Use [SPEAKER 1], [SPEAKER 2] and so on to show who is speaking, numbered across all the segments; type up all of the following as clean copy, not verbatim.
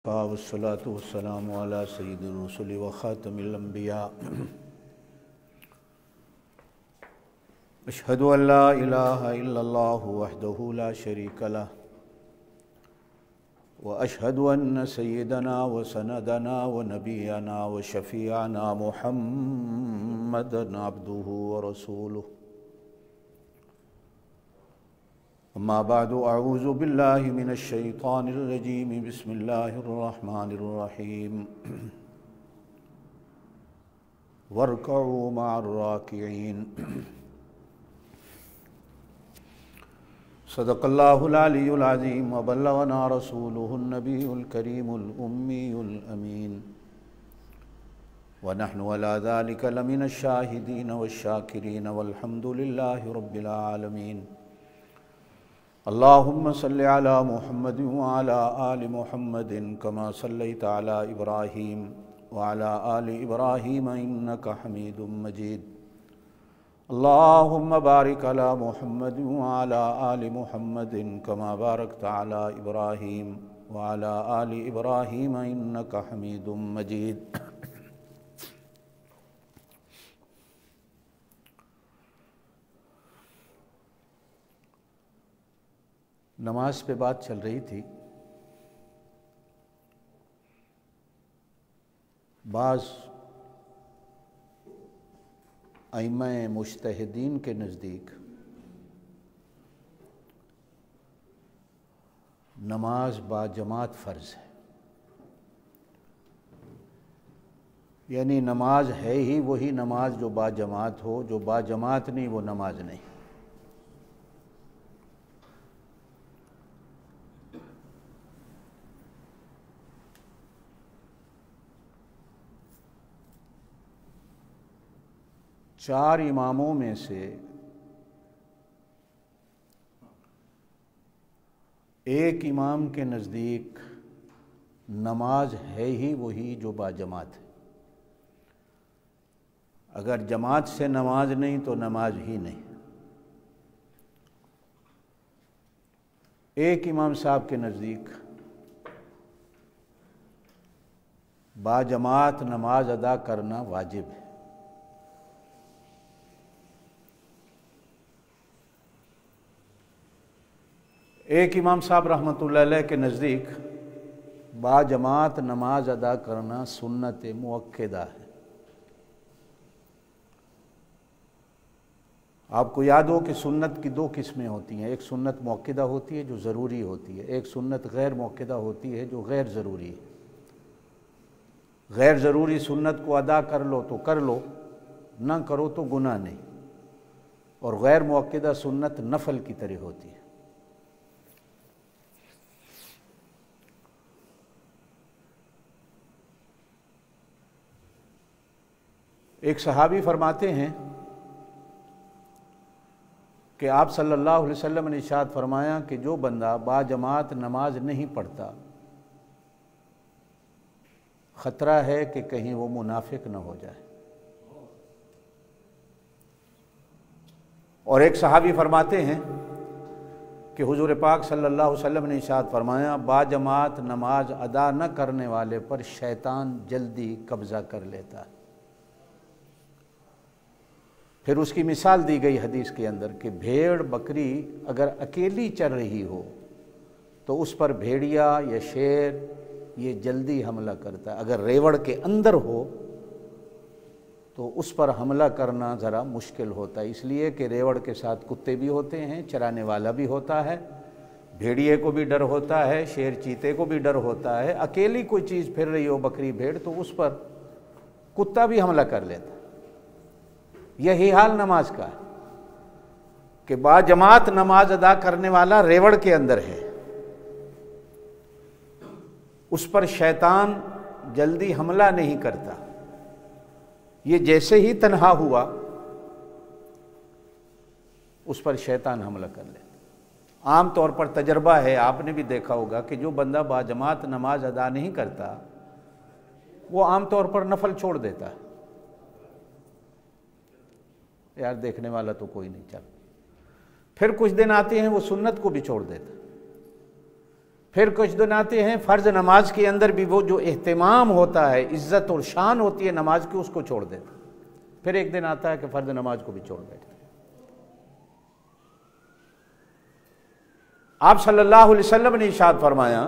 [SPEAKER 1] वस्सलातु वस्सलामु अला सय्यिदिर रुसुलि व खातमिल अंबिया अशहदु अल्ला इलाहा इल्लल्लाहु वहदहु ला शरीक लह व अशहदु अन्न सय्यिदना व सनदना व नबियना व शफीअना मुहम्मदन अब्दुहु व रसूलुहु। अम्मा बादु अऊज़ु बिल्लाहि मिनश शैतानिर रजीम बिस्मिल्लाहिर रहमानिर रहीम वर्कऊ मअर राकिईन। सदक़ल्लाहुल अलियुल अज़ीम व बल्लगना रसूलुहुन नबियुल करीमुल उम्मीयुल अमीन व नहनु अला ज़ालिका लमिनश शाहिदीन वश्शाकिरीन वल्हम्दुलिल्लाहि रब्बिल आलमीन। अल्लाहुम्मा सल्लि अला मुहम्मदिन व अला आलि मुहम्मदिन कमा सल्लैता अला इब्राहीम व अला आलि इब्राहीम इन्नका हमीदुम मजीद। अल्लाहुम्मा बारिक अला मुहम्मदिन व अला आलि मुहम्मदिन कमा बारकता अला इब्राहीम व अला आलि इब्राहीम इन्नका हमीदुम मजीद। नमाज पे बात चल रही थी। बाज़ अइम्मा मुज्तहिदीन के नज़दीक नमाज बाजमात फ़र्ज़ है, यानी नमाज है ही वही नमाज जो बाजमात हो, जो बाजमात नहीं वो नमाज नहीं। चार इमामों में से एक इमाम के नज़दीक नमाज है ही वही जो बाजमात है। अगर जमात से नमाज नहीं तो नमाज ही नहीं। एक इमाम साहब के नज़दीक बाजमात नमाज अदा करना वाजिब है। एक इमाम साहब रहमतुल्लाह अलैह के नज़दीक बाजमात नमाज अदा करना सुन्नत मुअक्कदा है। आपको याद हो कि सुन्नत की दो किस्में होती हैं, एक सुन्नत मुअक्कदा होती है जो ज़रूरी होती है, एक सुन्नत गैर मुअक्कदा होती है जो गैर ज़रूरी है। गैर ज़रूरी सुन्नत को अदा कर लो तो कर लो, ना करो तो गुनाह नहीं। और गैर मुअक्कदा सुन्नत नफल की तरह होती है। एक सहाबी फरमाते हैं कि आप सल्लल्लाहु अलैहि वसल्लम ने इरशाद फरमाया कि जो बंदा बाजमात नमाज नहीं पढ़ता, ख़तरा है कि कहीं वो मुनाफिक न हो जाए। और एक सहाबी फरमाते हैं कि हुजूर पाक सल्लल्लाहु अलैहि वसल्लम ने इरशाद फरमाया बाजमात नमाज अदा न करने वाले पर शैतान जल्दी कब्ज़ा कर लेता है। फिर उसकी मिसाल दी गई हदीस के अंदर कि भेड़ बकरी अगर अकेली चल रही हो तो उस पर भेड़िया या शेर ये जल्दी हमला करता है। अगर रेवड़ के अंदर हो तो उस पर हमला करना ज़रा मुश्किल होता है, इसलिए कि रेवड़ के साथ कुत्ते भी होते हैं, चराने वाला भी होता है, भेड़िए को भी डर होता है, शेर चीते को भी डर होता है। अकेली कोई चीज़ फिर रही हो, बकरी भेड़, तो उस पर कुत्ता भी हमला कर लेता है। यही हाल नमाज का है कि बाजमात नमाज अदा करने वाला रेवड़ के अंदर है, उस पर शैतान जल्दी हमला नहीं करता। ये जैसे ही तन्हा हुआ उस पर शैतान हमला कर लेता। आम तौर पर तजर्बा है, आपने भी देखा होगा कि जो बंदा बाजमात नमाज अदा नहीं करता वो आम तौर पर नफल छोड़ देता है। यार देखने वाला तो कोई नहीं, चल। फिर कुछ दिन आते हैं वो सुन्नत को भी छोड़ देता। फिर कुछ दिन आते हैं फ़र्ज़ नमाज के अंदर भी वो जो एहतिमाम होता है, इज़्ज़त और शान होती है नमाज की, उसको छोड़ देते। फिर एक दिन आता है कि फ़र्ज़ नमाज को भी छोड़ बैठते। आप सल्लल्लाहु अलैहि वसल्लम ने इरशाद फरमाया,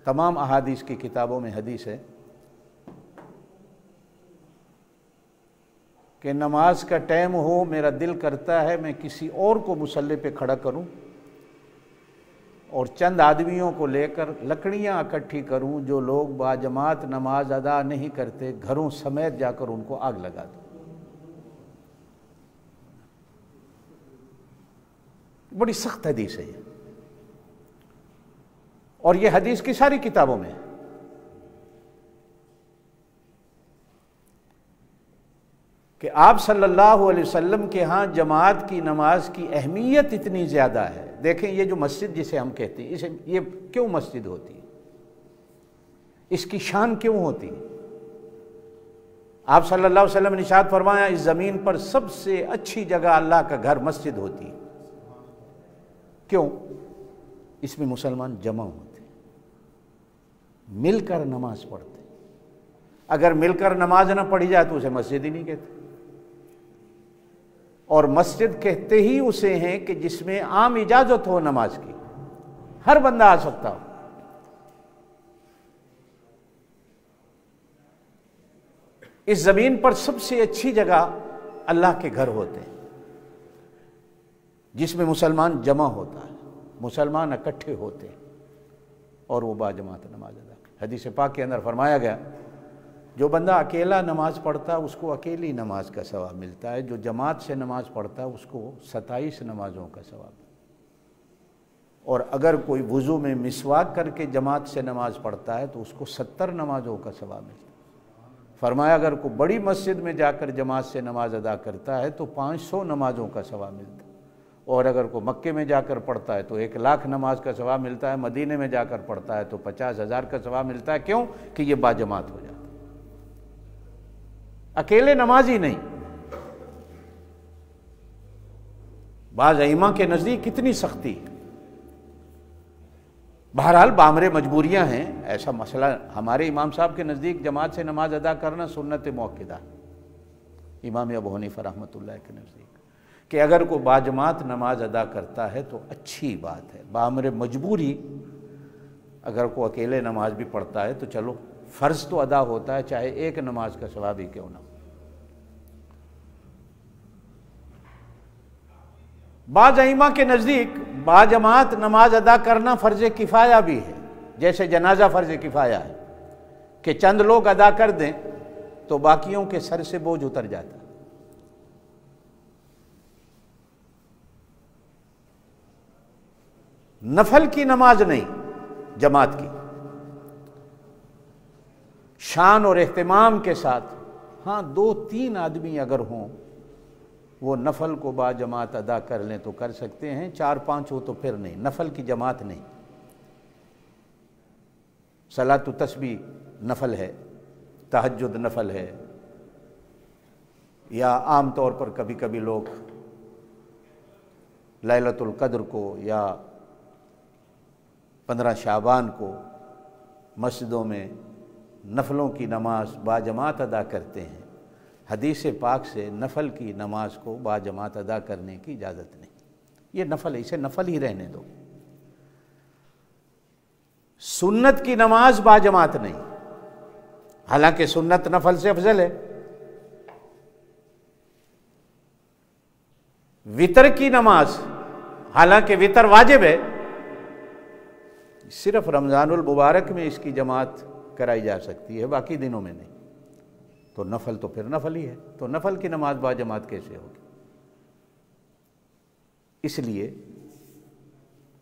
[SPEAKER 1] तमाम अहादीस की किताबों में हदीस है कि नमाज का टाइम हो, मेरा दिल करता है मैं किसी और को मुसल्ले पे खड़ा करूं और चंद आदमियों को लेकर लकड़ियां इकट्ठी करूं, जो लोग बाजमात नमाज अदा नहीं करते, घरों समेत जाकर उनको आग लगा दूं। बड़ी सख्त हदीस है ये, और ये हदीस की सारी किताबों में है। कि आप सल्लल्लाहु अलैहि वसल्लम के यहाँ जमात की नमाज की अहमियत इतनी ज़्यादा है। देखें, ये जो मस्जिद जिसे हम कहते हैं, इसे ये क्यों मस्जिद होती है, इसकी शान क्यों होती है? आप सल्लल्लाहु अलैहि वसल्लम ने इरशाद फरमाया, इस ज़मीन पर सबसे अच्छी जगह अल्लाह का घर मस्जिद होती है। क्यों? इसमें मुसलमान जमा होते, मिलकर नमाज पढ़ते। अगर मिलकर नमाज ना पढ़ी जाए तो उसे मस्जिद ही नहीं कहते। और मस्जिद कहते ही उसे हैं कि जिसमें आम इजाजत हो नमाज की, हर बंदा आ सकता हो। इस जमीन पर सबसे अच्छी जगह अल्लाह के घर होते हैं जिसमें मुसलमान जमा होता है, मुसलमान इकट्ठे होते हैं और वो बाजमात नमाज अदा करते। हदीस पाक के अंदर फरमाया गया, जो बंदा अकेला नमाज पढ़ता है उसको अकेली नमाज का सवाब मिलता है, जो जमात से नमाज पढ़ता है उसको 27 नमाजों का सवाब। और अगर कोई वुज़ू में मिसवाक करके जमात से नमाज पढ़ता है तो उसको 70 नमाजों का सवाब मिलता है। फरमाया, अगर कोई बड़ी मस्जिद में जाकर जमात से नमाज अदा करता है तो 500 नमाजों का सवाब मिलता है। और अगर कोई मक्के में जाकर पढ़ता है तो 1,00,000 नमाज का सवाब मिलता है, मदीने में जाकर पढ़ता है तो 50,000 का सवाब मिलता है। क्यों? कि ये बाजमात हो जाता है। अकेले नमाज ही नहीं, बाज़ अइम्मा के नज़दीक कितनी सख्ती है। बहरहाल बामरे मजबूरियां हैं, ऐसा मसला। हमारे इमाम साहब के नज़दीक जमात से नमाज अदा करना सुन्नत मुअक्किदा, इमाम अबू हनीफा रहमतुल्लाह के नज़दीक, कि अगर कोई बाजमात नमाज अदा करता है तो अच्छी बात है। बामरे मजबूरी अगर कोई अकेले नमाज भी पढ़ता है तो चलो फ़र्ज़ तो अदा होता है, चाहे एक नमाज का सवाब ही क्यों ना। बाज़ अइम्मा के नज़दीक बाजमात नमाज अदा करना फ़र्ज़ किफ़ाया भी है, जैसे जनाजा फ़र्ज़ किफ़ाया है कि चंद लोग अदा कर दें तो बाकियों के सर से बोझ उतर जाता है। नफल की नमाज नहीं, जमात की शान और एहतिमाम के साथ। हाँ, 2-3 आदमी अगर हों वो नफल को बाजमात अदा कर लें तो कर सकते हैं, 4-5 हो तो फिर नहीं। नफल की जमात नहीं। सलातु तस्बीह नफल है, तहज्जुद नफल है, या आम तौर पर कभी कभी लोग लैलतुल क़द्र को या 15 शाबान को मस्जिदों में नफलों की नमाज बाजमात अदा करते हैं। हदीस पाक से नफल की नमाज को बाजमात अदा करने की इजाज़त नहीं। ये नफल है, इसे नफल ही रहने दो। सुन्नत की नमाज बाजमात नहीं, हालांकि सुन्नत नफल से अफजल है। वितर की नमाज, हालांकि वितर वाजिब है, सिर्फ रमज़ानुल मुबारक में इसकी जमात कराई जा सकती है, बाकी दिनों में नहीं। तो नफल तो फिर नफल ही है, तो नफल की नमाज बाजमात कैसे होगी? इसलिए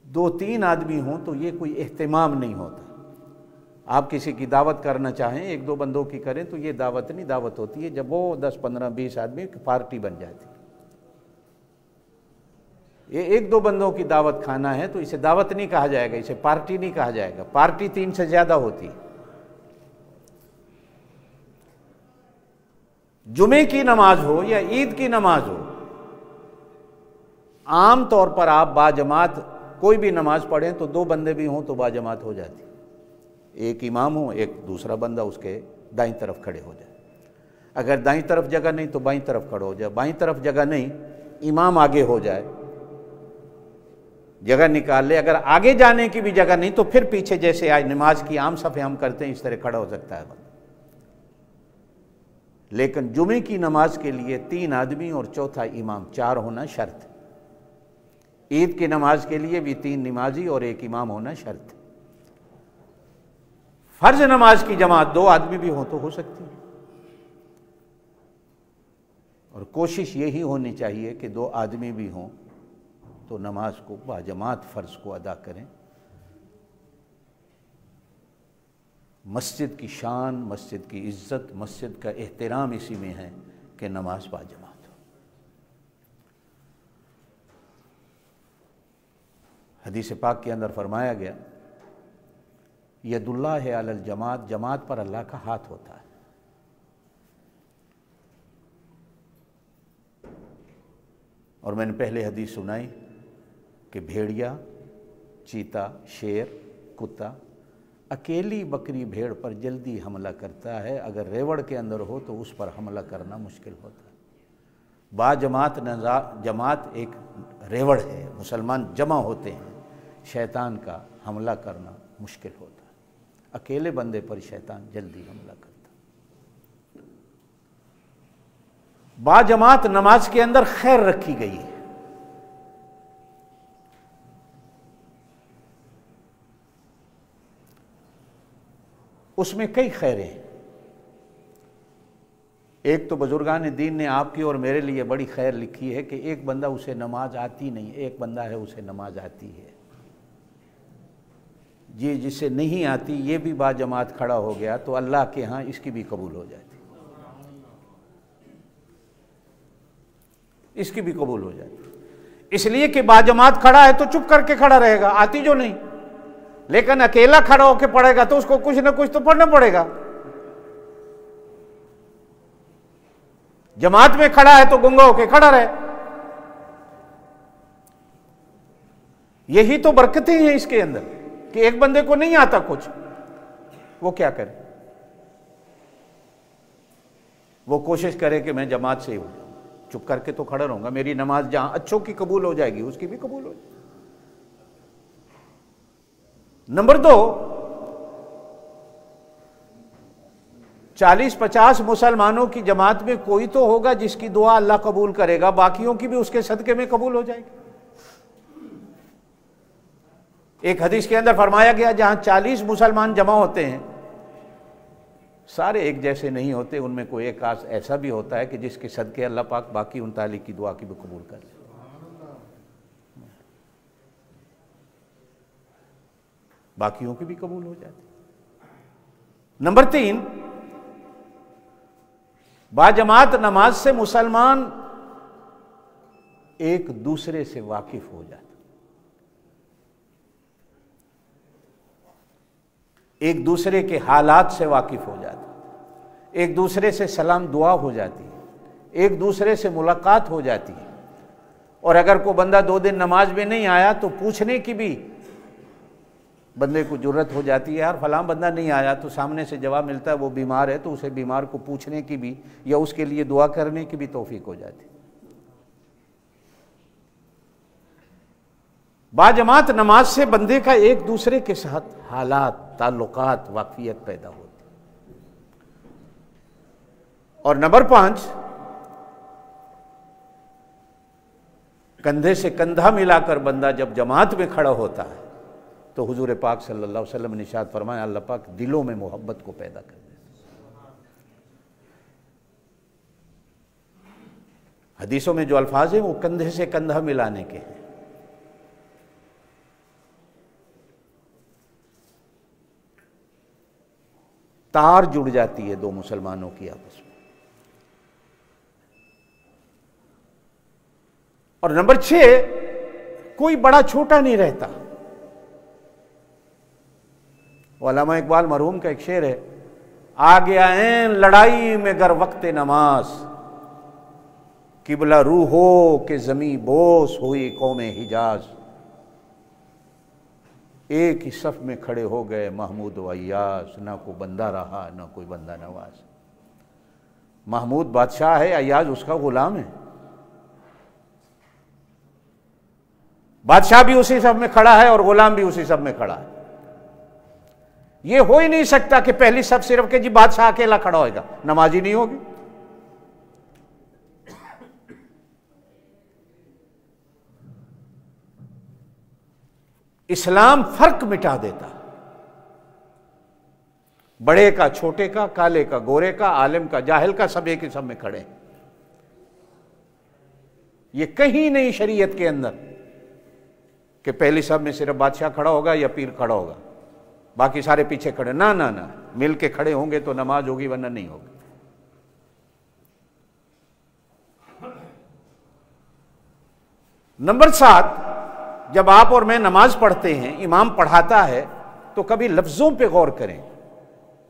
[SPEAKER 1] 2-3 आदमी हों तो ये कोई एहतिमाम नहीं होता। आप किसी की दावत करना चाहें, 1-2 बंदों की करें तो ये दावत नहीं, दावत होती है जब वो 10, 15, 20 आदमी की पार्टी बन जाती है। ये 1-2 बंदों की दावत खाना है तो इसे दावत नहीं कहा जाएगा, इसे पार्टी नहीं कहा जाएगा। पार्टी 3 से ज़्यादा होती है। जुमे की नमाज हो या ईद की नमाज हो, आम तौर पर आप बाजमात कोई भी नमाज पढ़ें तो 2 बंदे भी हों तो बाजमात हो जाती। एक इमाम हो, एक दूसरा बंदा उसके दाईं तरफ खड़े हो जाए। अगर दाईं तरफ जगह नहीं तो बाईं तरफ खड़े हो जाए, बाईं तरफ जगह नहीं इमाम आगे हो जाए, जगह निकाल ले। अगर आगे जाने की भी जगह नहीं तो फिर पीछे, जैसे आज नमाज की आम सफ़े हम करते हैं, इस तरह खड़ा हो सकता है बंदा। लेकिन जुमे की नमाज के लिए 3 आदमी और चौथा इमाम, 4 होना शर्त। ईद की नमाज के लिए भी 3 नमाजी और 1 इमाम होना शर्त। फर्ज नमाज की जमात 2 आदमी भी हो तो हो सकती है, और कोशिश यही होनी चाहिए कि 2 आदमी भी हों तो नमाज को बाजमात फ़र्ज को अदा करें। मस्जिद की शान, मस्जिद की इज़्ज़त, मस्जिद का एहतराम इसी में है कि नमाज बाजमात हो। हदीस पाक के अंदर फरमाया गया, यदुल्लाह अलल जमात, जमात पर अल्लाह का हाथ होता है। और मैंने पहले हदीस सुनाई कि भेड़िया, चीता, शेर, कुत्ता अकेली बकरी भेड़ पर जल्दी हमला करता है, अगर रेवड़ के अंदर हो तो उस पर हमला करना मुश्किल होता है। बाजमात जमात एक रेवड़ है, मुसलमान जमा होते हैं, शैतान का हमला करना मुश्किल होता है। अकेले बंदे पर शैतान जल्दी हमला करता है। बाजमात नमाज के अंदर खैर रखी गई है। उसमें कई खैरें हैं। एक तो बुजुर्गान दीन ने आपकी और मेरे लिए बड़ी खैर लिखी है कि एक बंदा उसे नमाज आती नहीं, एक बंदा है उसे नमाज आती है। ये जिसे नहीं आती ये भी बाजमात खड़ा हो गया तो अल्लाह के यहाँ इसकी भी कबूल हो जाती, इसकी भी कबूल हो जाती। इसलिए कि बाजमात खड़ा है तो चुप करके खड़ा रहेगा, आती जो नहीं। लेकिन अकेला खड़ा होकर पढ़ेगा तो उसको कुछ ना कुछ तो पढ़ना पड़ेगा। जमात में खड़ा है तो गुंगा होकर खड़ा रहे। यही तो बरकतें हैं इसके अंदर कि एक बंदे को नहीं आता कुछ, वो क्या करे? वो कोशिश करे कि मैं जमात से ही हो जाऊं, चुप करके तो खड़ा रहूंगा, मेरी नमाज जहां अच्छों की कबूल हो जाएगी उसकी भी कबूल हो जाएगी। नंबर 2, 40-50 मुसलमानों की जमात में कोई तो होगा जिसकी दुआ अल्लाह कबूल करेगा, बाकियों की भी उसके सदके में कबूल हो जाएगी। एक हदीस के अंदर फरमाया गया जहां 40 मुसलमान जमा होते हैं, सारे एक जैसे नहीं होते, उनमें कोई एक खास ऐसा भी होता है कि जिसके सदके अल्लाह पाक बाकी 39 की दुआ की भी कबूल कर ले। बाकियों की भी कबूल हो जाती। नंबर 3, बाजमात नमाज से मुसलमान एक दूसरे से वाकिफ हो जाता, एक दूसरे के हालात से वाकिफ हो जाता, एक दूसरे से सलाम दुआ हो जाती है, एक दूसरे से मुलाकात हो जाती है। और अगर कोई बंदा 2 दिन नमाज में नहीं आया तो पूछने की भी बंदे को जरूरत हो जाती है, यार फलां बंदा नहीं आया, तो सामने से जवाब मिलता है वो बीमार है, तो उसे बीमार को पूछने की भी या उसके लिए दुआ करने की भी तौफीक हो जाती। बाजमात नमाज से बंदे का एक दूसरे के साथ हालात, ताल्लुकात, वाकफियत पैदा होती। और नंबर 5, कंधे से कंधा मिलाकर बंदा जब जमात में खड़ा होता है तो हुजूर पाक सल्लल्लाहु अलैहि वसल्लम ने इरशाद फरमाया, अल्लाह पाक दिलों में मोहब्बत को पैदा कर देता। हदीसों में जो अल्फाज हैं वो कंधे से कंधा मिलाने के हैं। तार जुड़ जाती है 2 मुसलमानों की आपस में। और नंबर 6, कोई बड़ा छोटा नहीं रहता। अल्लामा इकबाल मरहूम का एक शेर है, आ गया ऐन लड़ाई में गर वक्त नमाज, किबला रूहो के जमी बोस हुई कौमे हिजाज। एक ही सफ में खड़े हो गए महमूद व अय्याज, ना कोई बंदा रहा ना कोई बंदा नवाज। महमूद बादशाह है, अय्याज उसका गुलाम है। बादशाह भी उसी सफ में खड़ा है और गुलाम भी उसी सफ में खड़ा है। यह हो ही नहीं सकता कि पहली सफ सिर्फ के जी बादशाह अकेला खड़ा होगा, नमाजी नहीं होगी। इस्लाम फर्क मिटा देता, बड़े का छोटे का, काले का गोरे का, आलिम का जाहिल का, सब एक ही सब में खड़े। ये कहीं नहीं शरीयत के अंदर कि पहली सब में सिर्फ बादशाह खड़ा होगा या पीर खड़ा होगा, बाकी सारे पीछे खड़े। ना ना ना, मिल के खड़े होंगे तो नमाज होगी, वरना नहीं होगी। नंबर 7, जब आप और मैं नमाज पढ़ते हैं, इमाम पढ़ाता है, तो कभी लफ्जों पे गौर करें।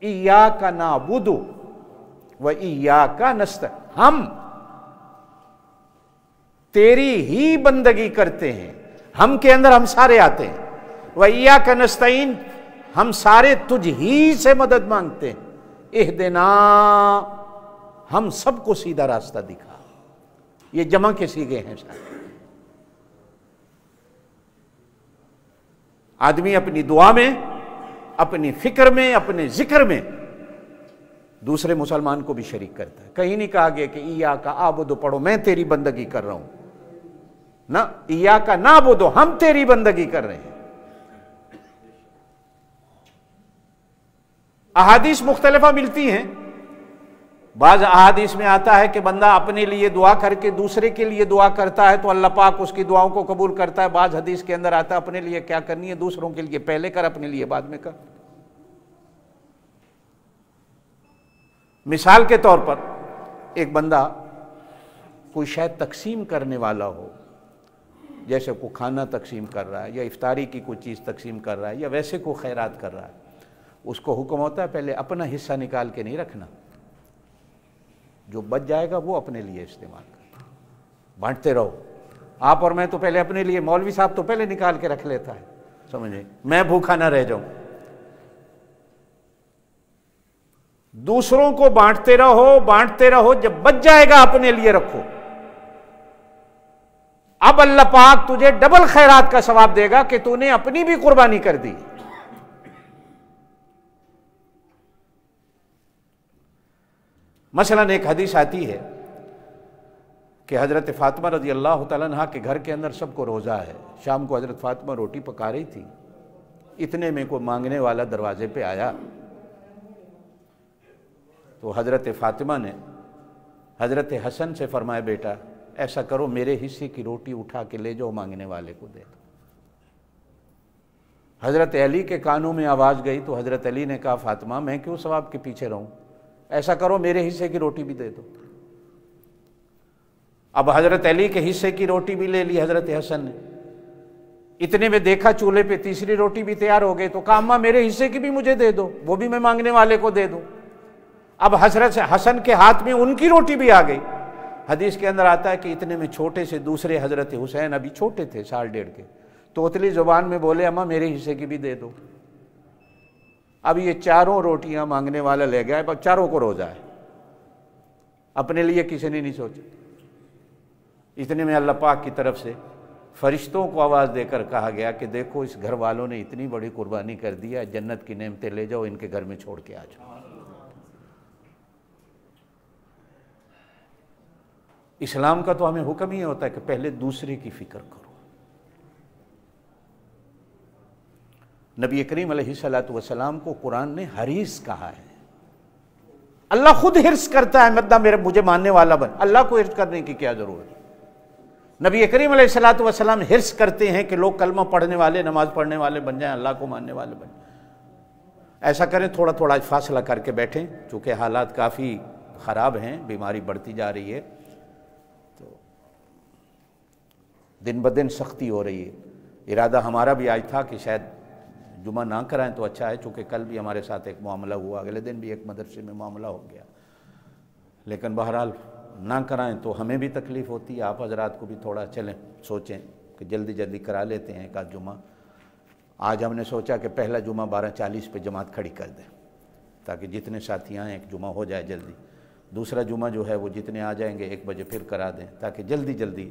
[SPEAKER 1] इय्याका नअबुदु व इय्याका नस्तईन, हम तेरी ही बंदगी करते हैं। हम के अंदर हम सारे आते हैं। व इय्याका नस्तईन, हम सारे तुझ ही से मदद मांगते हैं। इहदिना, हम सबको सीधा रास्ता दिखा। ये जमा के सीगे हैं सारे। आदमी अपनी दुआ में, अपनी फिक्र में, अपने जिक्र में दूसरे मुसलमान को भी शरीक करता है। कहीं नहीं कहा गया कि इय्याका आबुदु पढ़ो, मैं तेरी बंदगी कर रहा हूं ना, इय्याका नअबुदु, हम तेरी बंदगी कर रहे हैं। अहादीस मुख्तलिफा मिलती हैं। बाज अहादीस में आता है कि बंदा अपने लिए दुआ करके दूसरे के लिए दुआ करता है तो अल्लाह पाक उसकी दुआओं को कबूल करता है। बाज हदीस के अंदर आता है अपने लिए क्या करनी है, दूसरों के लिए पहले कर, अपने लिए बाद में कर। मिसाल के तौर पर एक बंदा कोई शायद तकसीम करने वाला हो, जैसे कोई खाना तकसीम कर रहा है या इफ्तारी की कोई चीज़ तकसीम कर रहा है या वैसे कोई खैरात कर रहा है, उसको हुक्म होता है पहले अपना हिस्सा निकाल के नहीं रखना, जो बच जाएगा वो अपने लिए इस्तेमाल करना, बांटते रहो। आप और मैं तो पहले अपने लिए, मौलवी साहब तो पहले निकाल के रख लेता है, समझे, मैं भूखा ना रह जाऊं। दूसरों को बांटते रहो, बांटते रहो, जब बच जाएगा अपने लिए रखो। अब अल्लाह पाक तुझे डबल खैरात का सवाब देगा कि तूने अपनी भी कुर्बानी कर दी। मसलन एक हदीस आती है कि हज़रत फ़ातिमा रज़ी अल्लाह तआला अन्हा के घर के अंदर सबको रोज़ा है। शाम को हज़रत फ़ातिमा रोटी पका रही थी, इतने में कोई मांगने वाला दरवाजे पे आया। तो हज़रत फ़ातिमा ने हज़रत हसन से फरमाया, बेटा ऐसा करो, मेरे हिस्से की रोटी उठा के ले जाओ, मांगने वाले को दे दो। हज़रत अली के कानों में आवाज़ गई तो हज़रत अली ने कहा, फ़ातिमा मैं क्यों सवाब के पीछे रहूं, ऐसा करो मेरे हिस्से की रोटी भी दे दो। अब हज़रत अली के हिस्से की रोटी भी ले ली हज़रत हसन ने। इतने में देखा चूल्हे पे तीसरी रोटी भी तैयार हो गई, तो कहा अम्मा मेरे हिस्से की भी मुझे दे दो, वो भी मैं मांगने वाले को दे दूं। अब हज़रत हसन के हाथ में उनकी रोटी भी आ गई। हदीस के अंदर आता है कि इतने में छोटे से दूसरे हज़रत हुसैन, अभी छोटे थे, 1.5 के, तोतली ज़ुबान में बोले, अम्मा मेरे हिस्से की भी दे दो। अब ये चारों रोटियां मांगने वाला ले गया, अब चारों को रोज़ा है, अपने लिए किसी ने नहीं सोचा। इतने में अल्लाह पाक की तरफ से फरिश्तों को आवाज़ देकर कहा गया कि देखो इस घर वालों ने इतनी बड़ी कुर्बानी कर दी है, जन्नत की नेमतें ले जाओ, इनके घर में छोड़ के आ जाओ। इस्लाम का तो हमें हुक्म ही होता है कि पहले दूसरे की फिक्र करो। नबी करीम अलैहिस्सलातु वस्सलाम को कुरान ने हरीस कहा है। अल्लाह खुद हिर्स करता है, मद्दा मेरे मुझे मानने वाला बन। अल्लाह को हिर्स करने की क्या जरूरत है। नबी करीम अलैहिस्सलातु वस्सलाम हिर्स करते हैं कि लोग कलमा पढ़ने वाले, नमाज पढ़ने वाले बन जाएं, अल्लाह को मानने वाले बन जाएं। ऐसा करें, थोड़ा थोड़ा फासला करके बैठें, चूँकि हालात काफ़ी ख़राब हैं, बीमारी बढ़ती जा रही है, तो दिन ब दिन सख्ती हो रही है। इरादा हमारा भी आज था कि शायद जुमा ना कराएं तो अच्छा है, चूँकि कल भी हमारे साथ एक मामला हुआ, अगले दिन भी एक मदरसे में मामला हो गया, लेकिन बहरहाल ना कराएं तो हमें भी तकलीफ़ होती है, आप हजरात को भी थोड़ा चलें सोचें कि जल्दी जल्दी करा लेते हैं एक आध जुमा। आज हमने सोचा कि पहला जुमा 12:40 पे जमात खड़ी कर दें ताकि जितने साथी आएँ एक जुमा हो जाए जल्दी। दूसरा जुमा जो है वो जितने आ जाएंगे 1 बजे फिर करा दें ताकि जल्दी जल्दी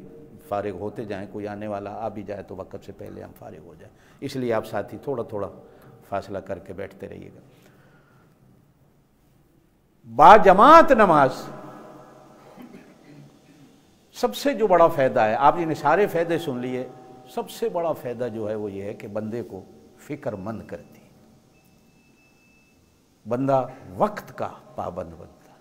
[SPEAKER 1] फारिग होते जाएं। कोई आने वाला आ भी जाए तो वक्त से पहले हम फारिग हो जाएं। इसलिए आप साथी थोड़ा थोड़ा फासला करके बैठते रहिएगा। बाजमात नमाज सबसे जो बड़ा फ़ायदा है, आप इन्हें सारे फ़ायदे सुन लिए, सबसे बड़ा फ़ायदा जो है वो ये है कि बंदे को फ़िक्रमंद करती है, बंदा वक्त का पाबंद बनता है।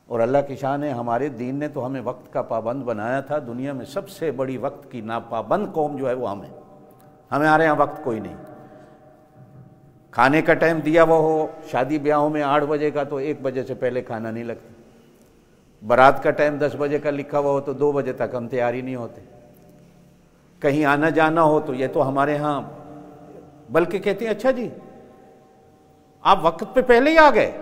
[SPEAKER 1] और अल्लाह की शान है, हमारे दीन ने तो हमें वक्त का पाबंद बनाया था। दुनिया में सबसे बड़ी वक्त की नापाबंद कौम जो है वो हमारे यहाँ वक्त कोई नहीं। खाने का टाइम दिया वो हो, शादी ब्याहों में 8 बजे का तो 1 बजे से पहले खाना नहीं लगता। बारात का टाइम 10 बजे का लिखा हुआ हो तो 2 बजे तक हम तैयार ही नहीं होते। कहीं आना जाना हो तो ये तो हमारे यहाँ बल्कि कहते हैं अच्छा जी आप वक्त पे पहले ही आ गए।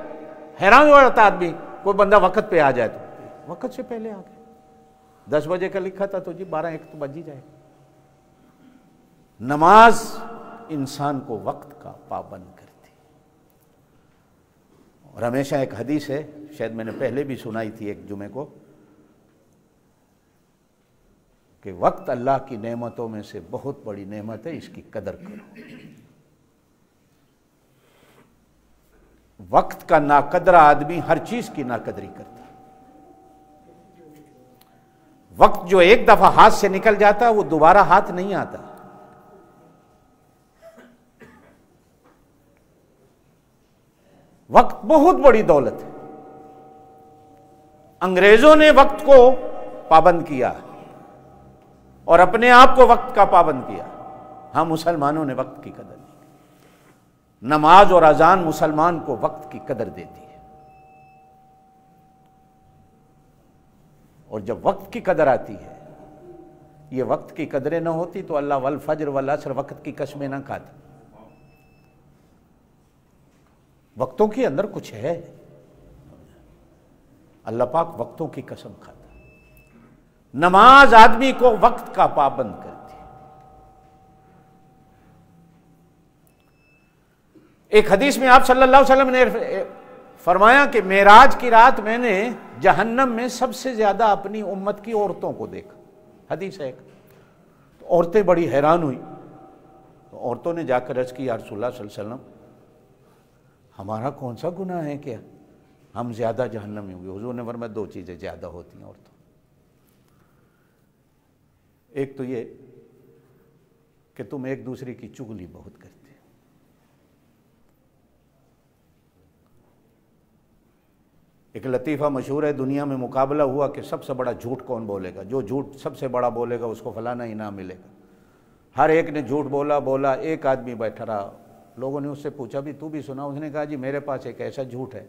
[SPEAKER 1] हैरान हो जाता आदमी, कोई बंदा वक्त पे आ जाए तो वक्त से पहले आ गए। 10 बजे का लिखा था तो जी 12-1 तो बज ही जाएगा। नमाज इंसान को वक्त का पाबंद करती। और हमेशा एक हदीस है, शायद मैंने पहले भी सुनाई थी एक जुमे को, कि वक्त अल्लाह की नेमतों में से बहुत बड़ी नेमत है, इसकी कदर करो। वक्त का नाकदरा आदमी हर चीज की नाकदरी करता है। वक्त जो एक दफा हाथ से निकल जाता है वो दोबारा हाथ नहीं आता। वक्त बहुत बड़ी दौलत है। अंग्रेजों ने वक्त को पाबंद किया और अपने आप को वक्त का पाबंद किया। हम मुसलमानों ने वक्त की कदर नहीं की। नमाज और अजान मुसलमान को वक्त की कदर देती है। और जब वक्त की कदर आती है, ये वक्त की कदरें ना होती तो अल्लाह वल फज्र वल असर वक्त की कसमें ना खाता। वक्तों के अंदर कुछ है। अल्लाह पाक वक्तों की कसम खाता है। नमाज आदमी को वक्त का पाबंद करती है। एक हदीस में आप सल्लल्लाहु अलैहि वसल्लम ने फरमाया कि मेराज की रात मैंने जहन्नम में सबसे ज्यादा अपनी उम्मत की औरतों को देखा। हदीस है एक। तो औरतें बड़ी हैरान हुई। तो औरतों ने जाकर अर्ज की, या रसूलल्लाह सल्लल्लाहु अलैहि वसल्लम हमारा कौन सा गुनाह है क्या हम ज्यादा जहन्नम में होंगे? हुजूर ने फरमाया 2 चीजें ज्यादा होती हैं औरतों। एक तो ये कि तुम एक दूसरे की चुगली बहुत करते। एक लतीफ़ा मशहूर है, दुनिया में मुकाबला हुआ कि सबसे बड़ा झूठ कौन बोलेगा। जो झूठ सबसे बड़ा बोलेगा उसको फलाना इनाम मिलेगा। हर एक ने झूठ बोला। एक आदमी बैठा रहा। लोगों ने उससे पूछा भी तू भी सुना? उसने कहा जी मेरे पास एक ऐसा झूठ है,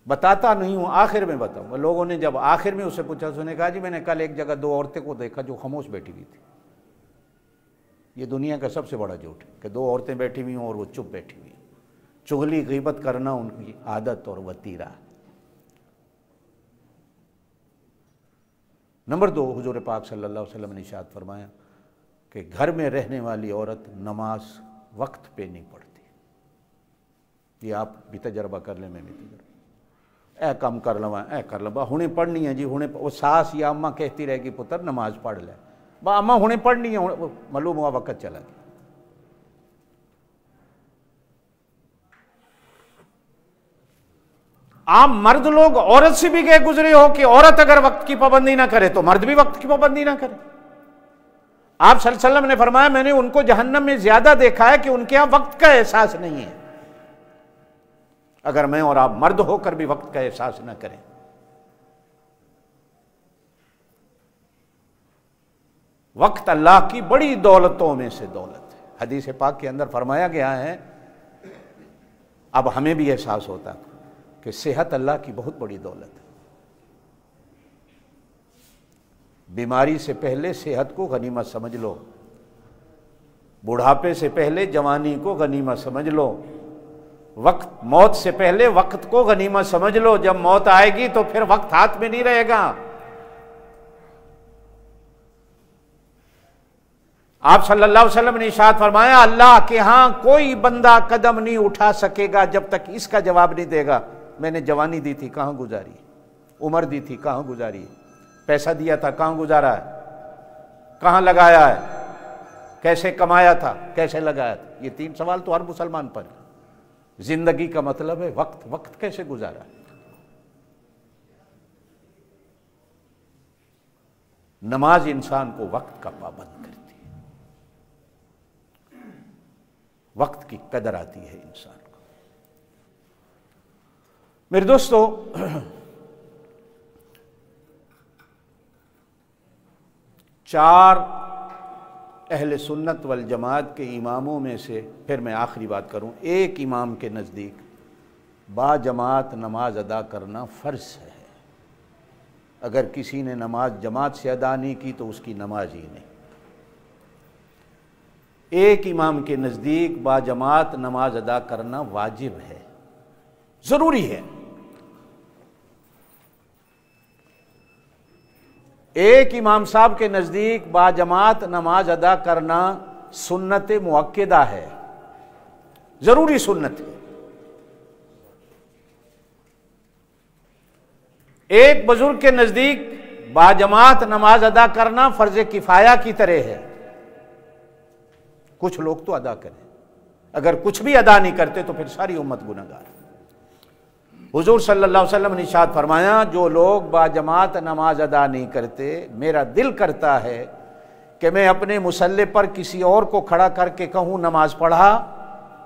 [SPEAKER 1] बताता नहीं हूं, आखिर में बताऊंगा। लोगों ने जब आखिर में उससे पूछा, उसने कहा जी मैंने कल एक जगह 2 औरतें को देखा जो खामोश बैठी हुई थी। ये दुनिया का सबसे बड़ा झूठ है कि 2 औरतें बैठी हुई हों और वो चुप बैठी हुई। चुगली गीबत करना उनकी आदत और वतीरा। नंबर 2, हुजूर पाक सल्लल्लाहु अलैहि वसल्लम ने इरशाद फरमाया कि घर में रहने वाली औरत नमाज वक्त पे नहीं पढ़ती। ये आप भी तजर्बा कर ले, मैं भी तजर्बा। कम कर लवा, कर लवा, हुणे पढ़नी है जी, हुणे। वो सास या अम्मा कहती रहेगी पुत्र नमाज पढ़ ले, बा अम्मा हुणे पढ़नी है, मालूम हुआ वक्त चला गया। आप मर्द लोग औरत से भी गए गुजरे हो कि औरत अगर वक्त की पाबंदी ना करे तो मर्द भी वक्त की पाबंदी ना करे। आप सल्लल्लाहु अलैहि वसल्लम ने फरमाया मैंने उनको जहन्नम में ज्यादा देखा है कि उनके यहां वक्त का एहसास नहीं है। अगर मैं और आप मर्द होकर भी वक्त का एहसास ना करें। वक्त अल्लाह की बड़ी दौलतों में से दौलत है। हदीस पाक के अंदर फरमाया गया है, अब हमें भी एहसास होता है कि सेहत अल्लाह की बहुत बड़ी दौलत है। बीमारी से पहले सेहत को गनीमत समझ लो, बुढ़ापे से पहले जवानी को गनीमत समझ लो, वक्त मौत से पहले वक्त को गनीमत समझ लो। जब मौत आएगी तो फिर वक्त हाथ में नहीं रहेगा। आप सल्लल्लाहु अलैहि वसल्लम ने इरशाद फरमाया, अल्लाह के यहां कोई बंदा कदम नहीं उठा सकेगा जब तक इसका जवाब नहीं देगा, मैंने जवानी दी थी कहां गुजारी, उम्र दी थी कहां गुजारी, पैसा दिया था कहां गुजारा है, कहां लगाया है, कैसे कमाया था, कैसे लगाया था। ये 3 सवाल तो हर मुसलमान पर है। जिंदगी का मतलब है वक्त, वक्त कैसे गुजारा है। नमाज इंसान को वक्त का पाबंद करती है, वक्त की कदर आती है इंसान को। मेरे दोस्तों, चार अहले सुन्नत वल जमात के इमामों में से फिर मैं आखिरी बात करूं, एक इमाम के नज़दीक बाजमात नमाज अदा करना फ़र्ज़ है। अगर किसी ने नमाज जमात से अदा नहीं की तो उसकी नमाज ही नहीं। एक इमाम के नज़दीक बाजमात नमाज अदा करना वाजिब है, ज़रूरी है। एक इमाम साहब के नज़दीक बाजमात नमाज अदा करना सुन्नत मुअक्कदा है, ज़रूरी सुन्नत है। एक बुजुर्ग के नज़दीक बाजमात नमाज अदा करना फ़र्ज़ किफ़ाया की तरह है, कुछ लोग तो अदा करें, अगर कुछ भी अदा नहीं करते तो फिर सारी उम्मत गुनहगार है। हुजूर सल्लल्लाहु अलैहि वसल्लम ने इरशाद फरमाया, जो लोग बाजमात नमाज अदा नहीं करते, मेरा दिल करता है कि मैं अपने मुसल्ले पर किसी और को खड़ा करके कहूँ नमाज पढ़ा,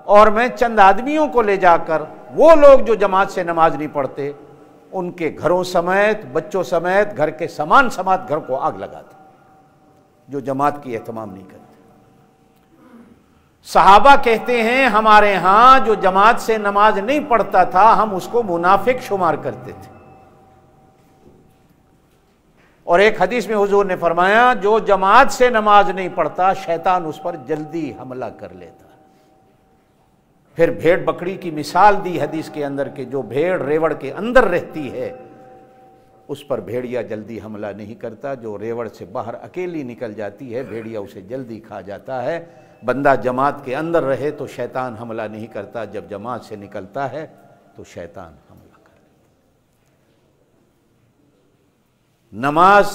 [SPEAKER 1] और मैं चंद आदमियों को ले जाकर वो लोग जो जमात से नमाज नहीं पढ़ते उनके घरों समेत, बच्चों समेत, घर के सामान समेत घर को आग लगाते, जो जमात की एहतमाम नहीं करते। सहाबा कहते हैं हमारे यहां जो जमात से नमाज नहीं पढ़ता था हम उसको मुनाफिक शुमार करते थे। और एक हदीस में हुजूर ने फरमाया, जो जमात से नमाज नहीं पढ़ता शैतान उस पर जल्दी हमला कर लेता। फिर भेड़ बकरी की मिसाल दी हदीस के अंदर के, जो भेड़ रेवड़ के अंदर रहती है उस पर भेड़िया जल्दी हमला नहीं करता, जो रेवड़ से बाहर अकेली निकल जाती है भेड़िया उसे जल्दी खा जाता है। बंदा जमात के अंदर रहे तो शैतान हमला नहीं करता, जब जमात से निकलता है तो शैतान हमला कर लेता। नमाज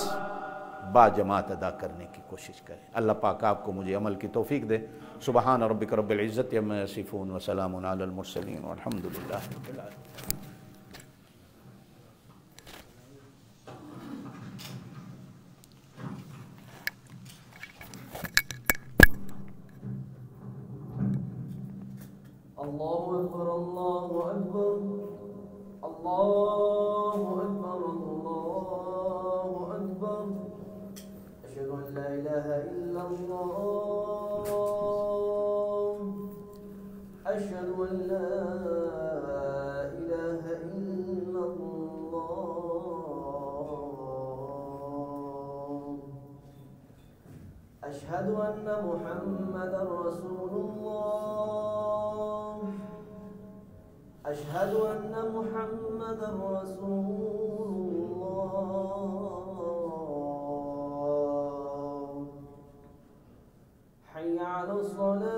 [SPEAKER 1] बाजमात अदा करने की कोशिश करें। अल्लाह पाक आपको मुझे अमल की तौफीक दे। सुबहान रब्बिक रब्बिल इज़्ज़ति अम्मा यसिफून व सलामुन अलल मुरसलीन वल्हम्दुलिल्लाहि रब्बिल आलमीन।
[SPEAKER 2] अल्लाहु अकबर, अल्लाहु अकबर, अल्लाहु अकबर, अल्लाहु अकबर। अशहदु अन ला इलाहा इल्लल्लाह, अशहदु अन ला इलाहा इल्लल्लाह, अशहदु अन्ना मुहम्मदर रसूलुल्लाह, अशहदु अन्ना मुहम्मदर रसूलुल्लाह। हय्या अलस्सलाह।